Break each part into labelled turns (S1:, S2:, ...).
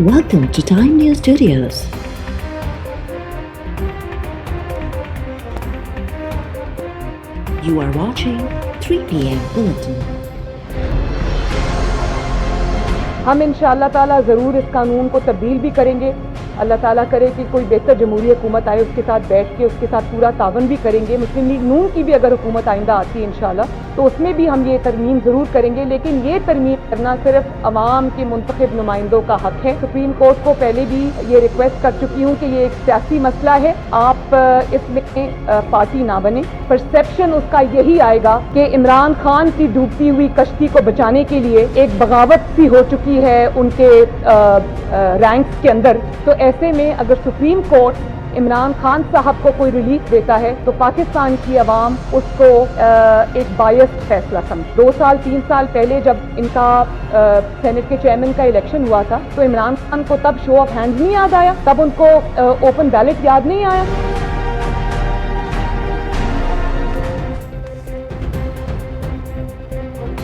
S1: Welcome to Time News Studios. You are watching 3 PM Bulletin.
S2: हम इंशाअल्लाह ताला ज़रूर इस कानून को तब्दील भी करेंगे। अल्लाह ताला करे कि कोई बेहतर जमहूरी हुकूमत आए, उसके साथ बैठ के उसके साथ पूरा तावन भी करेंगे। मुस्लिम लीग नून की भी अगर हुकूमत आइंदा आती है इंशाअल्लाह, तो उसमें भी हम ये तरमीम ज़रूर करेंगे। लेकिन ये तरमीम करना सिर्फ अवाम के मुंतखब नुमाइंदों का हक है। सुप्रीम कोर्ट को पहले भी ये रिक्वेस्ट कर चुकी हूँ कि ये एक सियासी मसला है, आप इसमें पार्टी ना बने। परसेप्शन उसका यही आएगा कि इमरान खान की डूबती हुई कश्ती को बचाने के लिए एक बगावत सी हो चुकी है उनके रैंक्स के अंदर। तो ऐसे में अगर सुप्रीम कोर्ट इमरान खान साहब को कोई रिलीफ देता है तो पाकिस्तान की अवाम उसको एक बायस्ड फैसला समझ। 2 साल 3 साल पहले जब इनका सेनेट के चेयरमैन का इलेक्शन हुआ था तो इमरान खान को तब शो ऑफ हैंड्स नहीं याद आया, तब उनको ओपन बैलेट याद नहीं आया।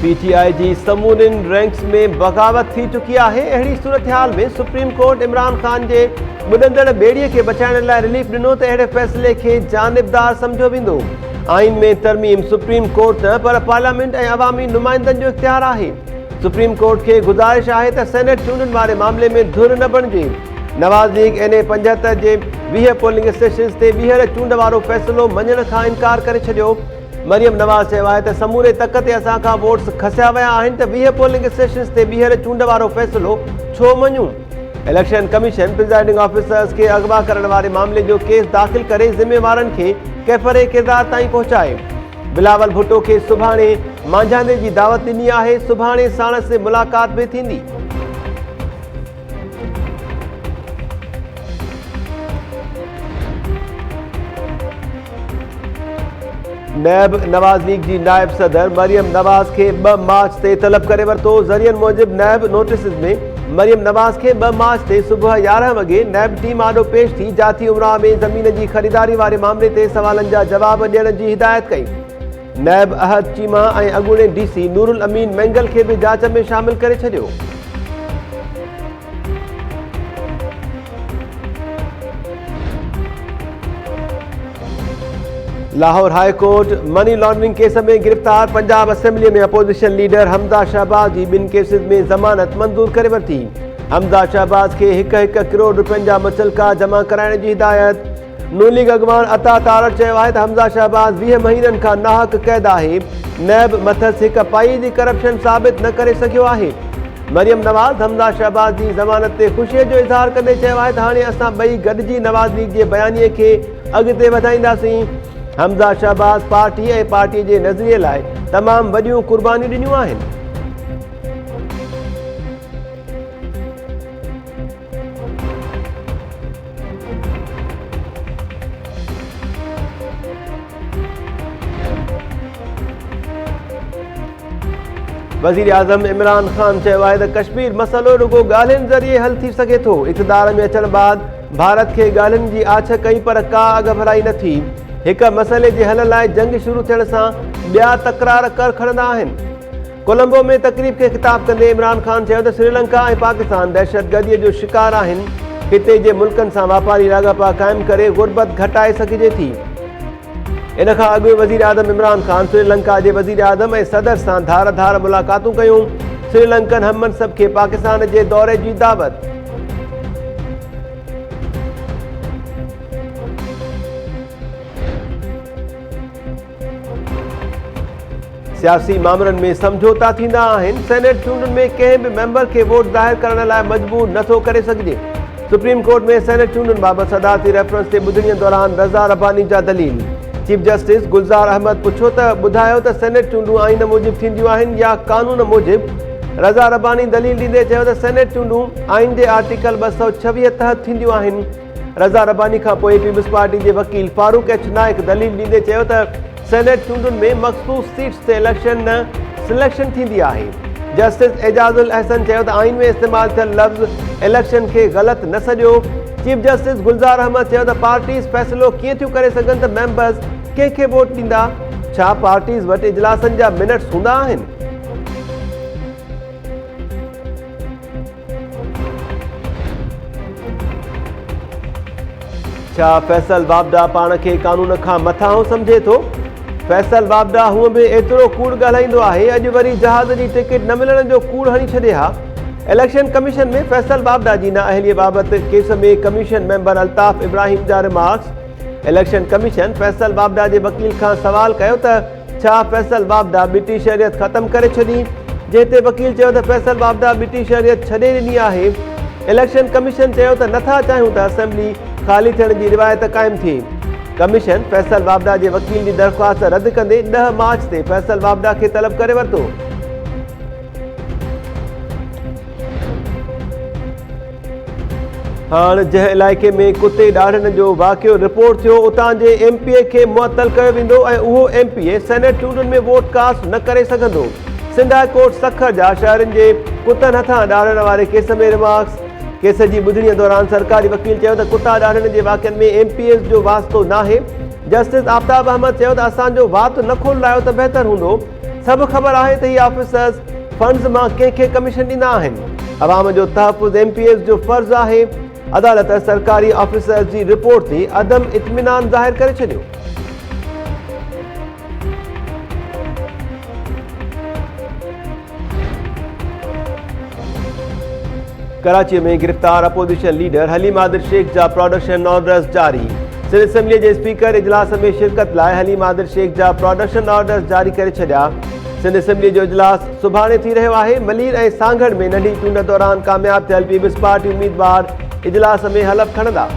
S3: PTI जी समूरन रैंक्स में बगावत थी चुकी है। अड़ी सूरत हाल में सुप्रीम कोर्ट इमरान खान के बुलंदड़ बेड़ीअ के बचाने लाइ रिलीफ दिनों तो अड़े फैसले के जानिबदार समझो वेंदो। आइन में तरमीम सुप्रीम कोर्ट न पर पार्लियामेंट और अवामी नुमाइंदन जो इख्तियार है। सुप्रीम कोर्ट के गुजारिश है तो सेनेट चूंडन वाले मामले में धुर न बणिजे। नवाज लीग NA 75 के 20 पोलिंग स्टेशन से ॿीहर चूंड वारो फैसलो मञण का इनकार करे छॾियो। मरियम नवाज चयो है तो समूरे तक ते असां खां वोट्स खसिया विया आहिनि त 20 पोलिंग स्टेशन ते ॿीहर चूंड वारो फैसलो छो मञूं। इलेक्शन कमीशन प्रिजाइडिंग ऑफिसर्स के अगवा करण वारे मामले जो केस दाख़िल करे ज़िम्मेवारनि के कैफरे किरदार ताईं पहुंचाए। बिलावल भुट्टो के सुभाणे मांझांदे जी दावत ॾिनी है। सुभाणे साण से मुलाकात भी थींदी। नैब नवाज लीग की नायब सदर मरियम नवाज के 2 मार्च से तलब करे वरतो। ज़रियन मूजिब नैब नोटिस में मरियम नवाज के 2 मार्च से सुबह 11 वगे नैब टीम आडो पेश थी जाती उमराह में ज़मीन की खरीदारी वाले मामले ते सवालन जा जवाब ॾियण की हिदायत कई। नैब अहद चीमा और अॻूणे DC नूरुल अमीन मेंगल के भी जांच में शामिल करे छॾियो। Lahore high court money laundering case में गिरफ्तार पंजाब असेंबली में अपोजिशन लीडर हमजा शहबाज की 2 केसिस में जमानत मंजूर करे वरती। हमजा शहबाज के 1 करोड़ रुपयन जा मुचलका जमा कराइण की हिदायत। नून लीग अगवान अता तारड़ चयो है तो हमजा शहबाज 20 महीनन का नाहक कैद है। नैब मथस 1 पाई की करप्शन साबित न करे सकियो है। मरियम नवाज हमजा शहबाज की जमानत से खुशी जो इजहार कंदे चयो है तो हाणे असां ॿई गॾिजी नवाज लीग के बयानीअ के अॻिते वधाईंदासीं। हमजा शहबाज पार्टी और पार्टी के नज़रिए लाइ तमाम वड्डियूं कुर्बानियूं ॾिनियूं आहिनि। वज़ीर आज़म इमरान खान चयो है तो कश्मीर मसलो रुगो ॻाल्हियुनि ज़रिए हल थी सके थो। इक़्तिदार में अचण बाद भारत के ॻाल्हियुनि जी आछ कई पर का अगभराई न थी। एक मसले के हल लाइ जंग शुरू थियण सां ॿिया तकरार कर खणंदा आहिनि। कोलंबो में तकरीब के खिताब कंदे इमरान खान चयो तो श्रीलंका और पाकिस्तान दहशतगर्दी जो शिकार आहिनि। हिते जे मुल्कनि सां वापारी रागपा कायम करे गुरबत घटाए सघिजे थी। इन खां अॻु वज़ीर आज़म इमरान खान श्रीलंका के वज़ीर आज़म और सदर सां धार धार मुलाकातूं कयूं। श्रीलंकन हममनसब के पाकिस्तान के दौरे की दावत। सियासी मामलन में समझौता थींदा आहिनि। सेनेट चूंडन में कंहिं भी मेंबर के वोट ज़ाहिर करण लाइ मजबूर नथो करे सघिजे। सुप्रीम कोर्ट में सेनेट चूंडन बाबत सदारती रेफरेंस से ॿुधणीअ दौरान रज़ा रब्बानी जा दलील। चीफ जस्टिस गुलज़ार अहमद पुछो तो ॿुधायो त सेनेट चूंडूं आइन मूजिब थींदियूं आहिनि या कानून मूजिब। रज़ा रब्बानी दलील ॾींदे चयो त सेनेट चूंडूं आइन के आर्टिकल 226 तहत थींदियूं आहिनि। रज़ा रब्बानी खां पोइ पीपल्स पार्टी के वकील फारूक H नाइक दलील ॾींदे चयो त सेनेट चूंडन में मखसूस सीट्स से इलेक्शन न सिलेक्शन थींदी है। जस्टिस एजाजुल अहसन चयो त आइन में इस्तेमाल थियल लफ्ज़ इलेक्शन के गलत न सॼो। चीफ जस्टिस गुलज़ार अहमद चयो त पार्टीज़ फैसलो कीअं थियूं करे सघनि त मेंबर्स कंहिंखे वोट ॾींदा। छा पार्टीज़ वटि इजलासनि जा मिनट्स हूंदा आहिनि। छा फैसल वाबडा पाण खे कानून खां मथां समझे थो? फैसल वाबडा हूअं बि एतिरो कूड़ ॻाल्हाईंदो आहे, अॼु वरी जहाज़ जी टिकट न मिलण जो कूड़ हणी छॾे हा। इलेक्शन कमीशन में फैसल वाबडा जी नाअहलीअ बाबति केस में कमीशन मेंबर अल्ताफ इब्राहिम जा रिमार्क्स। इलेक्शन कमीशन फैसल वाबडा जे वकील खां सवाल कयो त छा फैसल वाबडा बिटी शरीयत ख़त्म करे छॾी, जंहिं ते वकील चयो त फैसल वाबडा बिटी शरीयत छॾे ॾिनी आहे। इलेक्शन कमीशन चयो त नथा चाहियूं त असेंबली ख़ाली थियण जी रिवायत क़ाइमु थिए। कमीशन फैसल वाबडा जे वकील जी दरख़्वास्त रद्द कंदे 10 मार्च ते फैसल वाबडा खे तलब करे वरितो। हाणे जंहिं इलाइक़े में कुते ॾाढ़नि जो वाक़ियो रिपोर्ट थियो, उतां जे MPA खे मुअतल कयो वेंदो ऐं उहो MPA सेनेट चूंडुनि में वोट कास्ट न करे सघंदो। सिंध हाई कोर्ट सखर जा शहरनि जे कुतनि हथां ॾाढ़ण वारे केस में रिमार्क्स। केस जी ॿुधणीअ दौरान सरकारी वकील चयो त कुता ॾाढ़नि जे वाक़िअनि में MPAs जो वास्तो नाहे। जस्टिस आफ़ताब अहमद चयो त असांजो वात न खोलायो त बहितर हूंदो। सभु ख़बर आहे त हीअ ऑफिसर्स फंड्स मां कंहिंखे कमीशन ॾींदा आहिनि। अवाम जो तहफ़ुज़ MPAs जो फ़र्ज़ु आहे। अदालत सरकारी ऑफिसर्स जी रिपोर्ट ते अदम इत्मीनान ज़ाहिर करे छॾियो। कराची में गिरफ्तार अपोजिशन लीडर हलीम आदिल शेख जा प्रोडक्शन ऑर्डर्स जारी। सिंध असेंबली जे स्पीकर इजलास में शिरकत लाइ हलीम आदिल शेख जा प्रोडक्शन ऑर्डर्स जारी करे छॾिया। सिंध असेंबली जो इजलास सुभाणे थी रहियो आहे। मलीर ऐं सांगड़ में नंढी चूंड दौरान कामयाब थियल पीपल्स पार्टी उम्मीदवार इजलास में हलफ खणंदा।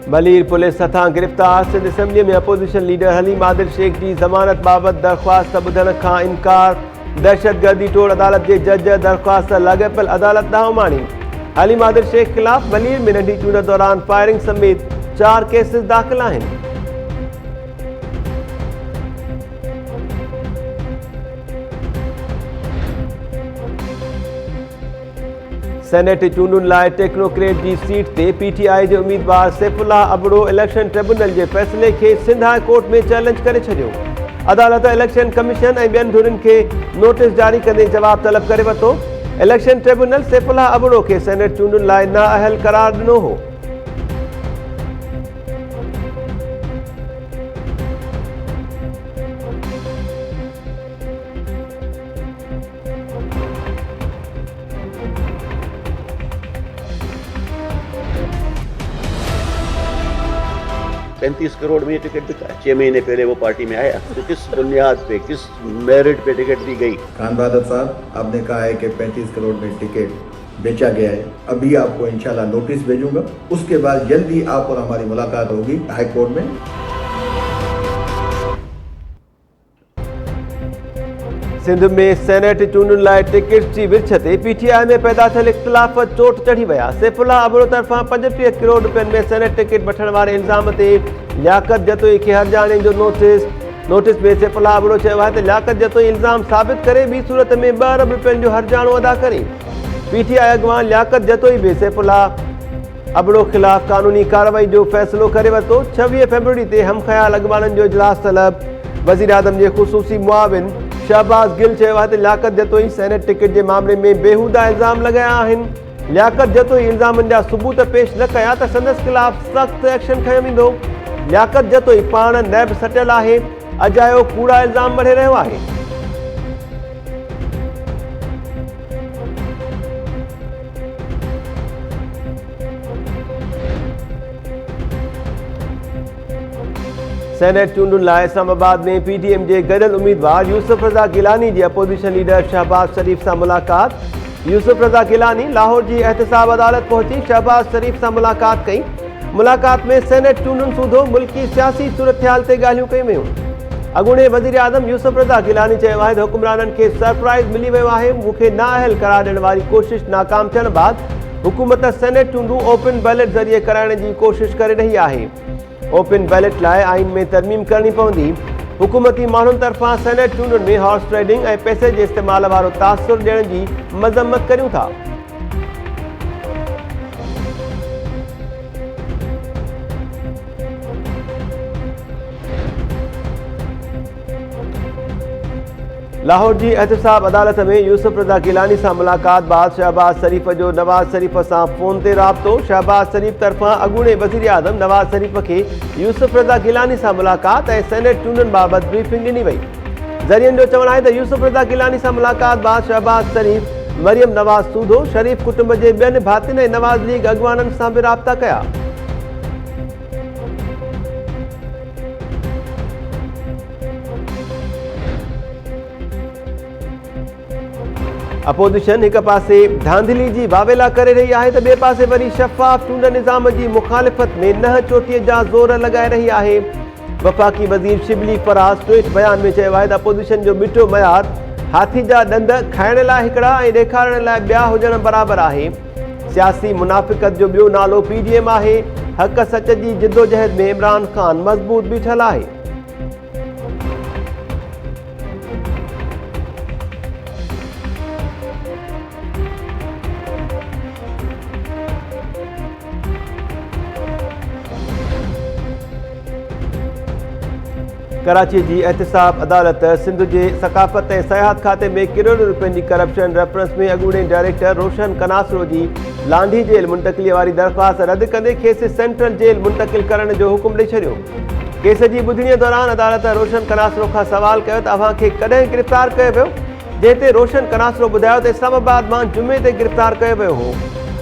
S3: मलीर पुलिस हथां गिरफ्तार। सिंध असेंबली में अपोजिशन लीडर हलीम आदिल शेख जी ज़मानत बाबति दरख़्वास्त ॿुधण खां इनकार। दहशतगर्दी टोड़ अदालत जे जज दरख़्वास्त लाॻापियल अदालत ॾांहुं माणी। हलीम आदिल शेख ख़िलाफ़ मलीर में नंढी चूंड दौरान फायरिंग समेत 4 केसिस दाख़िल आहिनि। सेनेट चूंडुनि लाइ टेक्नोक्रेट जी सीट ते PTI जे उम्मीदवार सैफुल्लाह अबड़ो इलेक्शन ट्रिब्यूनल जे फ़ैसिले खे सिंध हाई कोर्ट में चैलेंज करे छॾियो। अदालत इलेक्शन कमीशन ऐं ॿियनि धुरियुनि खे नोटिस जारी कंदे जवाब तलब करे वरितो। इलेक्शन ट्रिब्यूनल सैफुल्लाह अबड़ो खे सेनेट चूंडुनि लाइ नाअहल करार ॾिनो हो।
S4: $35 करोड़ में ये टिकट बिका। 6 महीने पहले वो पार्टी में आया, तो किस बुनियाद पे, किस मेरिट पे टिकट दी गई?
S5: खान बहादुर साहब, आपने कहा है कि 35 करोड़ में टिकट बेचा गया है। अभी आपको इंशाल्लाह नोटिस भेजूंगा, उसके बाद जल्दी आप और हमारी मुलाकात होगी हाई कोर्ट में।
S3: सिंध में सेनेट चूंडुनि लाइ टिकट जी विर्छ ते PTI में पैदा थियल इख़्तिलाफ़ चोट चढ़ी विया। सैफुल्लाह अबड़ो तरफ़ां 35 करोड़ रुपयनि में सेनेट टिकट वठण वारे इल्ज़ाम ते लियाकत जतोई खे हर्जाणे जो नोटिस में सैफुल्लाह अबड़ो चयो आहे त लियाकत जतोई इल्ज़ाम साबित करे ॿी सूरत में 2 अरब रुपयनि जो हर्जाणो अदा करे। PTI अॻवान लियाकत जतोई बि सैफुल्लाह अबड़ो ख़िलाफ़ कानूनी कार्रवाई जो फ़ैसिलो करे वरितो। 26 फरवरी ते हमख़याल अॻवाननि जो इजलास तलब। वज़ीर आज़म जे ख़ुसूसी मुआविन शहबाज़ गिल चयो आहे त लियाकत जतोई सेनेट टिकट जे मामले में बेहूदा इल्ज़ाम लॻाया आहिनि। लियाकत जतोई इल्ज़ामनि जा सबूत पेश न कया त संदसि ख़िलाफ़ सख़्त एक्शन खंयो वेंदो। लियाकत जतोई पाण नैब सटियल आहे, अजायो कूड़ा इल्ज़ाम मढ़े रहियो आहे। सेनेट चूंडुनि लाइ इस्लामाबाद में PDM जे गॾियल उम्मीदवार यूसुफ रज़ा गिलानी जी अपोजिशन लीडर शहबाज शरीफ़ सां मुलाक़ात। यूसुफ रज़ा गिलानी लाहौर जी एहतिसाब अदालत पहुची शहबाज शरीफ़ सां मुलाक़ात कई। मुलाक़ात में सेनेट चूंडुनि सूधो मुल्की सियासी सूरतहाल ते ॻाल्हियूं कयूं वयूं। अॻूणे वज़ीर आज़म यूसुफ रज़ा गिलानी चयो आहे त हुकुमराननि खे सरप्राइज़ मिली वियो आहे। मूंखे नाअहल करार ॾियण वारी कोशिश नाकाम थियण बाद हुकूमत सेनेट चूंडूं ओपन बैलेट ज़रिए कराइण जी कोशिश करे रही आहे। ओपन बैलेट लाइ आइन में तरमीम करणी पवंदी। हुकूमती माण्हुनि तरफ़ां सेनेट चूंडुनि में हॉर्स ट्रेडिंग ऐं पैसे जे इस्तेमाल वारो तासुर ॾियण जी मज़म्मत करियूं था। लाहौर जी एहतसाब अदालत में यूसुफ रज़ा गिलानी से मुलाकात बाद शहबाज शरीफ जो नवाज शरीफ से फोन से राब्तो। शहबाज शरीफ तरफा अगूणे वज़ीर आज़म नवाज शरीफ के यूसुफ रज़ा गिलानी से मुलाकात और सेनेट चूंडनि बाबत ब्रीफिंग ॾिनी वई। ज़रियनि जो चवण है यूसुफ रज़ा गिलानी से मुलाकात बाद शहबाज शरीफ मरियम नवाज सूदो शरीफ कुटुंब के ॿियनि भातियुनि ऐं नवाज लीग अगवाननि से भी राब्ता कया। अपोजिशन एक पासे धांधली की वावेला करे रही है तो बे पासे वरी शफ़ाफ चूंड निज़ाम की मुखालिफत में नह चोटी जा जोर लगाए रही है। वफाकी वज़ीर शिबली फराज ट्वीट बयान में कहा है अपोजिशन जो बिठो मयार हाथी जा दंद खाइण लाइ हिकिड़ा ऐं ॾेखारण लाइ ॿिया हुजण बराबर है। सियासी मुनाफ़िकत जो ॿियो नालो PDM है। हक़ सच की जिदोजहद में इमरान खान मज़बूत बीठल है। कराची की एहतसाब अदालत सिंध के सकाफ़त और सयाहत खाते में करोड़ों रुपये की करप्शन रेफरेंस में अगूणे डायरेक्टर रोशन कनासरो की लांढी जेल मुंतकिली वाली दरख्वास्त रद्द कंदे खेसि सेंट्रल जेल मुंतकिल करण जो हुकुम ॾेई छॾियो। केस की ॿुधणीअ दौरान अदालत रोशन कनासरो का सवाल किया तो अव्हां खे कॾहिं गिरफ़्तार किया वियो, जंहिं रोशन कनासरो ॿुधायो तो इस्लामाबाद में जुमे ते गिरफ़्तार किया वियो हो।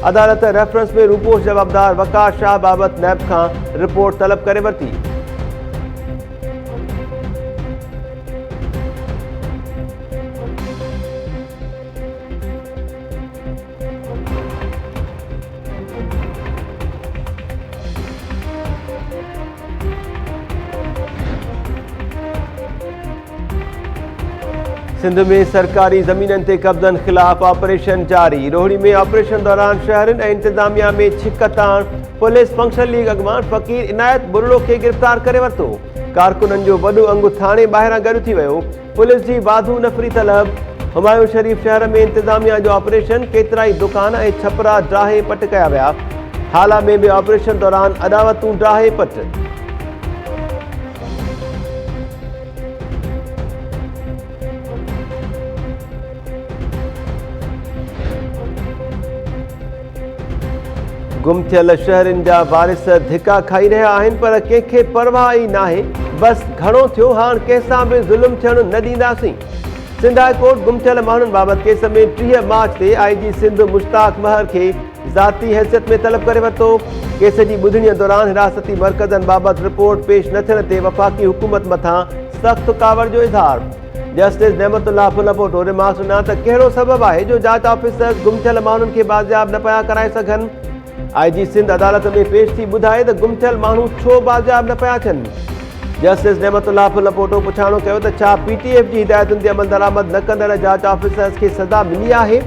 S3: अदालत रेफरेंस में रूपोश जवाबदार वकार शाह बाबत नैब का रिपोर्ट तलब करे वरिती। सिंध में सरकारी ज़मीनन ते कब्ज़न खिलाफ ऑपरेशन जारी। रोहड़ी में ऑपरेशन दौरान शहरन और इंतजामिया में छिकत पुलिस फंक्शन लीग अगवान फ़कीर इनायत बुरड़ो के गिरफ्तार करे वरतो। कारकुनन जो वॾो अंगु थाने ॿाहिरां गॾु थी वियो। पुलिस जी वाधू नफ़री तलब। हुमायूं शरीफ शहर में इंतजामिया जो ऑपरेशन केतराई दुकान और छपरा ड्राहे पट कया विया। हाला में भी ऑपरेशन दौरान अदावतूं ड्राहे पट। गुम थियल शहरन जा वारिस धिका खाई रहा आहिनि पर कंहिंखे परवाह ई नाहे। बस घणो थियो हाणे कंहिंसां बि ज़ुल्म थियण न ॾींदासीं। सिंध हाई कोर्ट गुम थियल माण्हुनि बाबति केस में 30 मार्च ते IG सिंध मुश्ताक महर के ज़ाती हैसियत में तलब करे वरितो। केस की ॿुधणीअ दौरान हिरासती मरकज़नि बाबति रिपोर्ट पेश न थियण ते वफ़ाक़ी हुकूमत मथां सख़्त कावड़ जो इज़हार। जस्टिस नेमतुल्लाह फुलपोटो रिमार्क्स ॾिना त कहिड़ो सबबु आहे जो जांच ऑफिसर गुम थियल माण्हुनि खे बाज़ियाब न पिया कराए सघनि। IG सिंध अदालत में पेश थी ॿुधाए त गुम थियल माण्हू छो बाज़ियाब न पिया थियनि। जस्टिस नेमतुल्लाह फुलपोटो पुछाणो कयो त छा PTF जी हिदायतुनि ते अमल दरामद न कंदड़ जांच ऑफिसर्स खे सज़ा मिली आहे।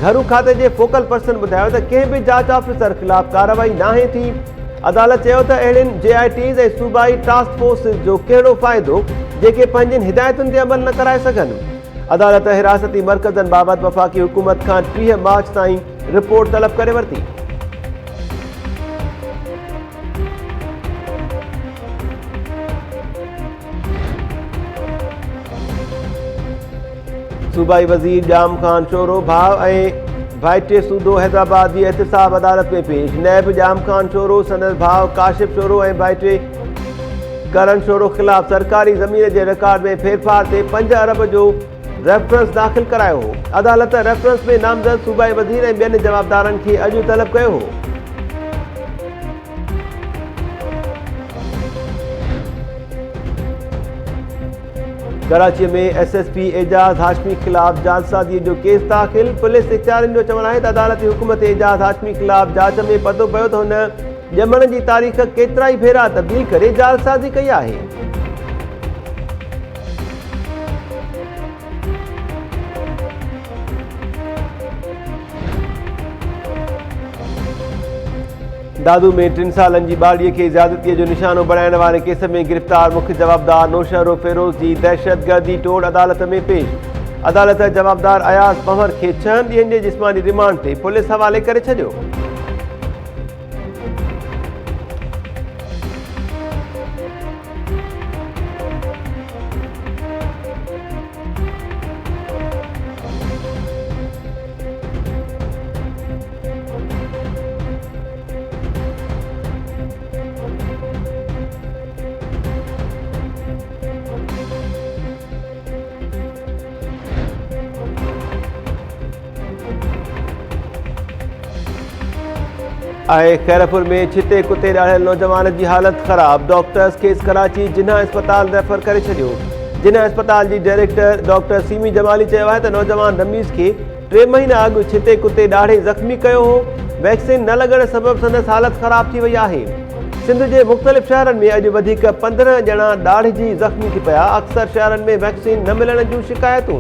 S3: घरू खाते के फोकल पर्सन ॿुधायो त कंहिं बि जांच ऑफिसर खिलाफ़ कार्रवाई नाहे थी। अदालत चयो त अहिड़ियुनि JITs ऐं सूबाई टास्क फोर्स जो कहिड़ो फ़ाइदो जेके पंहिंजनि हिदायतुनि ते अमल न कराए सघनि। अदालत हिरासती मरकज़नि बाबति वफ़ाक़ी हुकूमत खां 30 मार्च ताईं रिपोर्ट तलब करे वरिती। सूबाई वज़ीर जाम खान शोरो भाव ऐं भाइटे सूदो हैदराबाद की एहतसाब अदालत में पेश। नैब जाम खान शोरो संदसि भाव काशिफ शोरो ऐं भाइटे करण शोरो खिलाफ सरकारी ज़मीन के रिकॉर्ड में फेरफार से 5 अरब जो रेफरेंस दाख़िल करायो हो। अदालत रेफरेंस में नामज़द सूबाई वज़ीर ऐं ॿियनि जवाबदारनि खे अॼु तलब कयो हो। कराची में SSP एजाज हाशमी खिलाफ जालसाज़ी जो केस दाख़िल। पुलिस इख्तियारनि जो चवण है त अदालती हुकूमत एजाज हाशमी खिलाफ जांच में पतो पियो त हुन ॼमण की तारीख़ केतिराई भेरा तब्दील करे जालसाज़ी कई आहे। दादू में 3 सालन की बाड़ीअ के ज़्यादतीअ जो निशानो बणाइण वारे केस में गिरफ़्तार मुख्य जवाबदार नौशहरो फेरोज़ की दहशतगर्दी टोड़ अदालत में पेश। अदालत जवाबदार अयाज़ पंवर के 6 ॾींहंनि जे जिस्मानी रिमांड ते पुलिस हवाले करे छॾियो। खैरपुर में छिते कुते ॾाढ़ियल नौजवान की हालत ख़राब, डॉक्टर्स खेस कराची जिन्ना अस्पताल रेफर करे छॾियो। जिन्ना अस्पताल की डायरेक्टर डॉक्टर सीमी जमाली चयो आहे त नौजवान रमीज़ के 3 महीना अॻु छिते कुते ॾाढ़े ज़ख़्मी कयो हो। वैक्सीन न लॻण सबबि संदसि हालत ख़राब थी वई आहे। सिंध के मुख़्तलिफ़ शहरनि में अॼु वधीक 15 ॼणा ॾाढ़िजी ज़ख़्मी थी पिया। अक्सर शहरनि में वैक्सीन न मिलण जूं शिकायतूं।